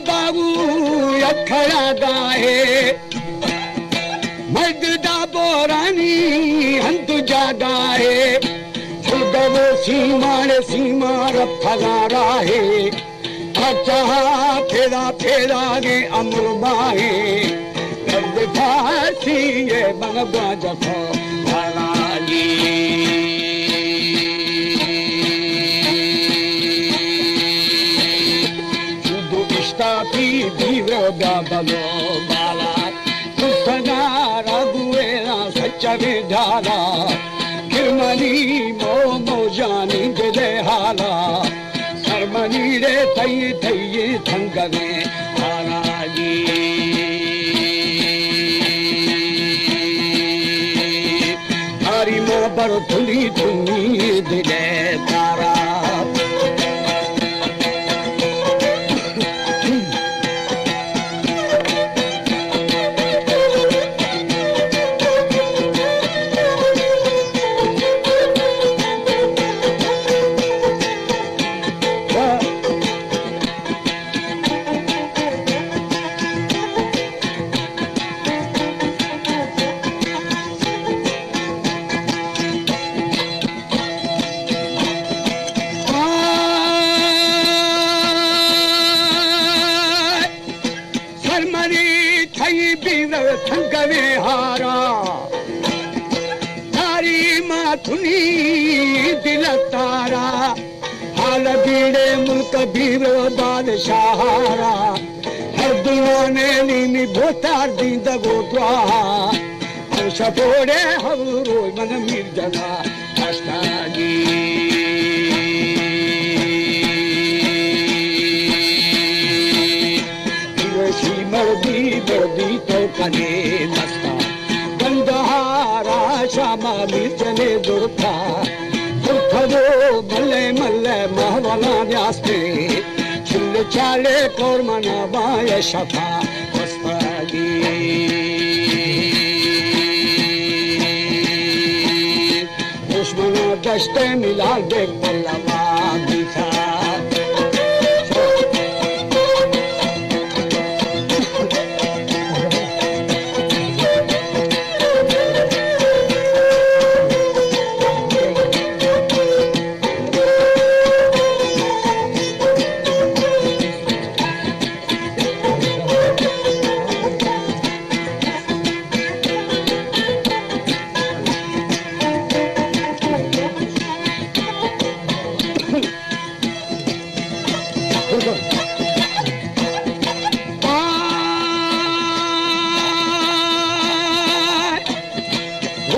बाबू अखड़ा गाए मर्द दा बोरानी हंत जागाए सुदव सीमा रफला राहे अच्छा फेरा फेरा गे अमर बाहे दर्द फासी ये बनबा जफा भलाली शुद्ध इष्टापी भीव्र बलो बाला सुसना रघुएरा सच्चा विधाला किरमनी मो जानी जय हाला सरमनी रे थई थंगवे हाराजी हरी मां बर धुनी दिले तारा थंगवे हारा तारी माथुनी दिल तारा हाल बीड़े मुल्क बीरो बादशाहारा हर दुआने नीनी भोतार दींदगो द्वाहा हम सपोड़े हम रोय मन मीर जना अष्टागी मर्दी तो कने नस्ता गंधहारा श्यामा चले दुर्था दुर्थो मल्ले महवला न्यास्ते छिल चाले कोर मना बाय शफा वस्तागी दुश्मना दश्ते मिला दे पल्लवा दिखा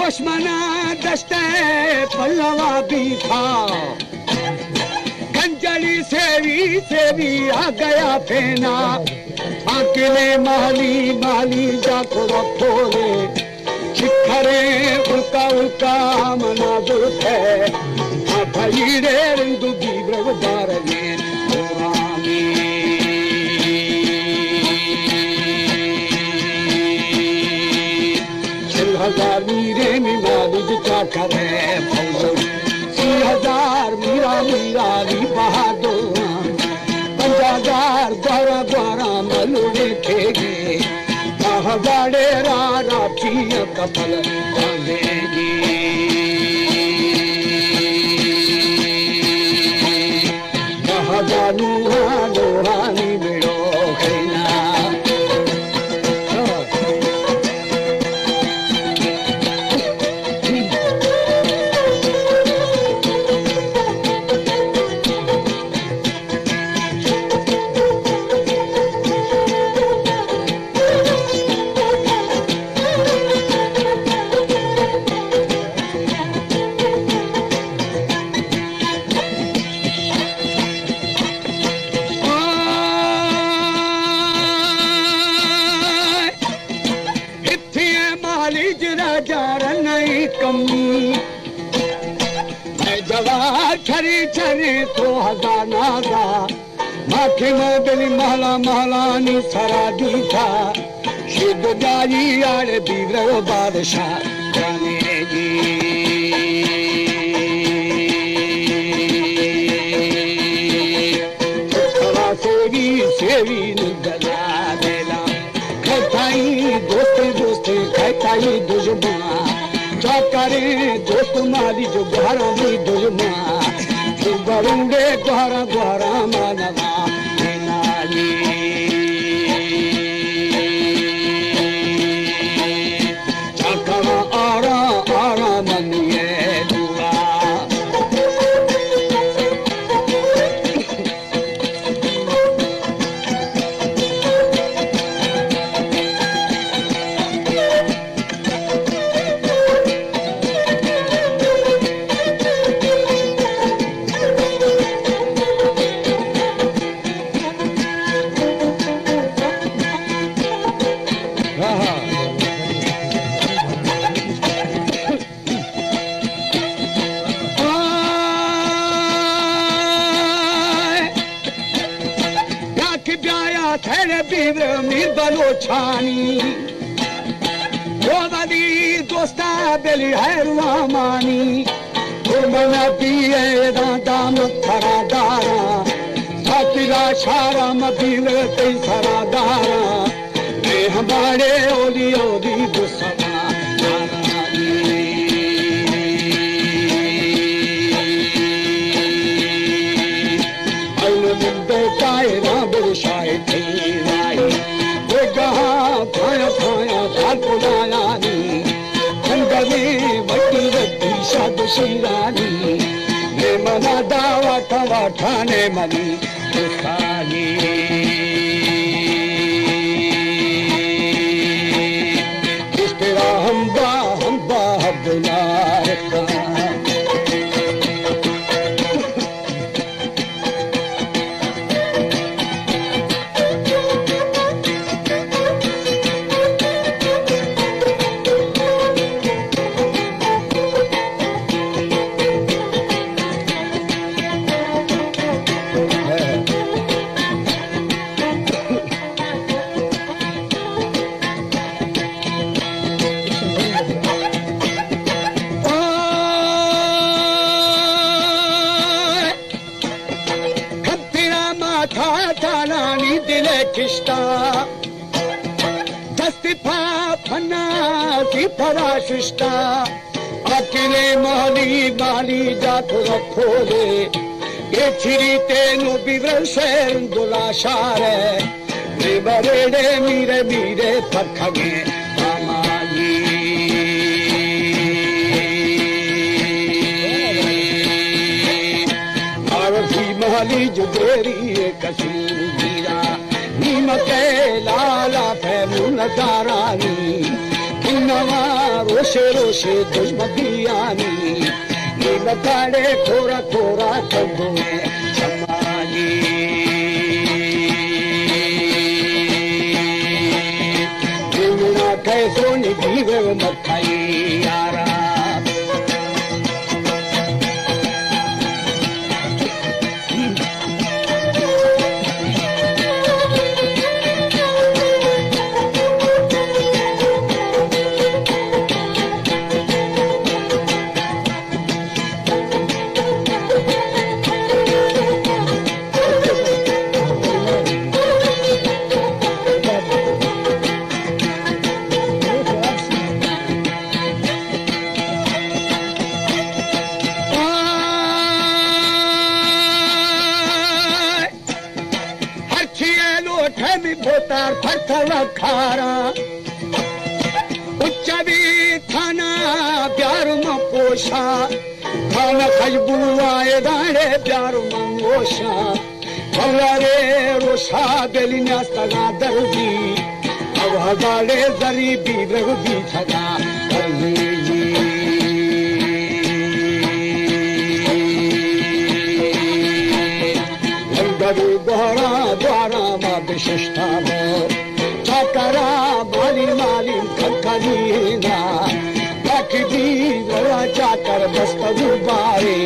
दुश्मना दस्ते पल्लवा भी था गंजली सेवी आ गया फेना अकेले माली जाको रखोले शिखरे उल्का मनाजुर है भाई रे रिंदु बीब्रव बारने हजार मीरे मिलाद क्या करे फौज 3000 मीरा नी बहादुर 5000 द्वारा मलुड़े खेगे हजारे राठी कपल बांधेगी हजारू लोहानी बेड़ो खेना छरी तो हजाना दा माथे में दिली महला नी सरा दीथा शिद जारी आड़े बीवर बादशाह जाने जी सेवी सेवी नुदला देला खताई दोस्ते खताई दुश्मन क्या करे दोस्त मारी जो घरा भी दुश्मन तू बरूंगे द्वारा द्वारा मानवा नाली चकरा आरा आरा मनिए दूरा छानी गोवादी दोस्ता बेली है रुआमानी गुरमना पिए दाम थरा दारा सातिरा शारा मदील ते सरा दारा मैं हमारे ओली ओली दुसमा कायरा बिरशाए थी खाया खाया थाल पुरानी जंगल में वटी वटी शाद शिरानी ने मना दावा ठवा ठाने मनी खाली इस तेरा हम्बा हब्दुलार का शिष्टा अकेले माली माली जातो रखोले ये छिरी तेनु बिवरशेर दुला शारे बरेडे मीरे मीरे पखगे मामाली आरती माली जुगेरी कसीरा नीमके लाला फैमू नजारानी नवा रोशे रोशे दुश्मनियानी ये बताड़े थोड़ा थोड़ा चंदो में चमाली जीवना कैसो निभीवे मथाई यारा खारा उच्चवी थाना प्यार में पोषा खाना खजबू आए दाड़े प्यार में मोशा भवरे रोशा बेली न्यास्तगा दर्दी अब हजारे जरी बीब्रग भी थगा दर्दी गंगवी दोहरा द्वारा माँ विशिष्टा करा माली माली खखरीना रखी बड़ा चाकर बस्तु बारे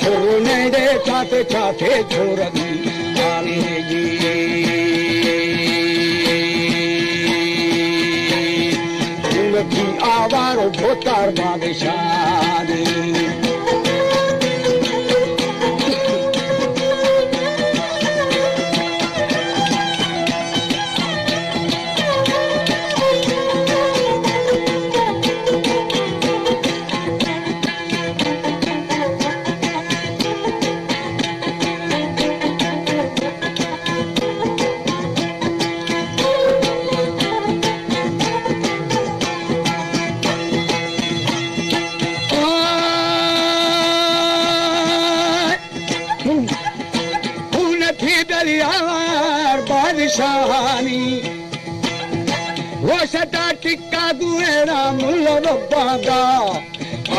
छोड़ने दे चाते चाते छोड़ दी उनकी आवार भोतार बादशानी यार बादशाहानी वो सटा टिक्का दुएरा मुल्ला बादा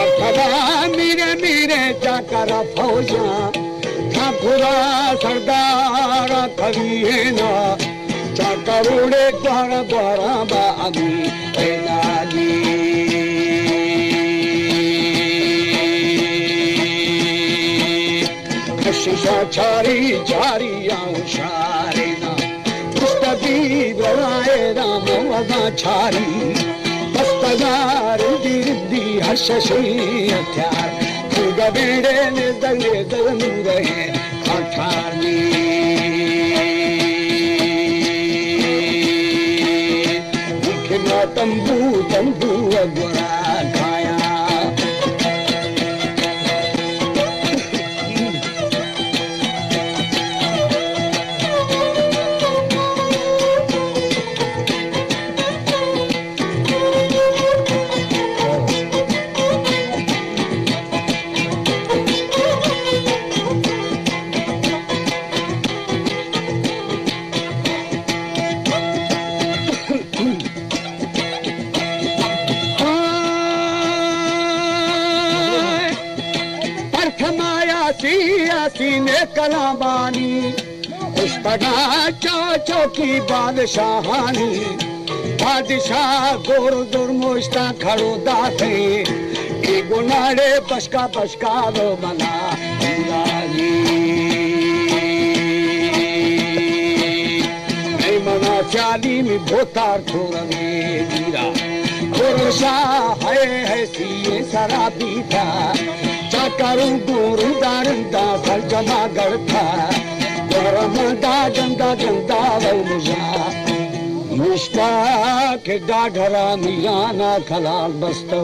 अखदा मीरे मीरे चाकर फौजा ठाकुरा सरदार खरीना चाकरुड़े द्वारा द्वारा बागी बेनाली शीशा छारी छारी आशारेना पुस्तकी ब्रवाए राम वदा छारी पस्तगार दिर्दी हर्षशी हथियार गबेड़े ने दंगे दगनू रहे अठारनी मुखना तंबू तंबू अगुरा खाया सीने कलाबानी उस्तगा चौचो की बादशाहानी बादशाह गोर दुर्मुश्ता खड़ो दाते ए गुनाड़े बशका बशका रो बना नहीं मना चाली में भोतार थोड़ा मीरा गोरशाह है सीए शराबी था चाकरू गोरू दारंदा फल जमा करता गरम दा गंदा गंदा वलजा मुश्ताक डाढ़रा मियाना खलाल बस्तो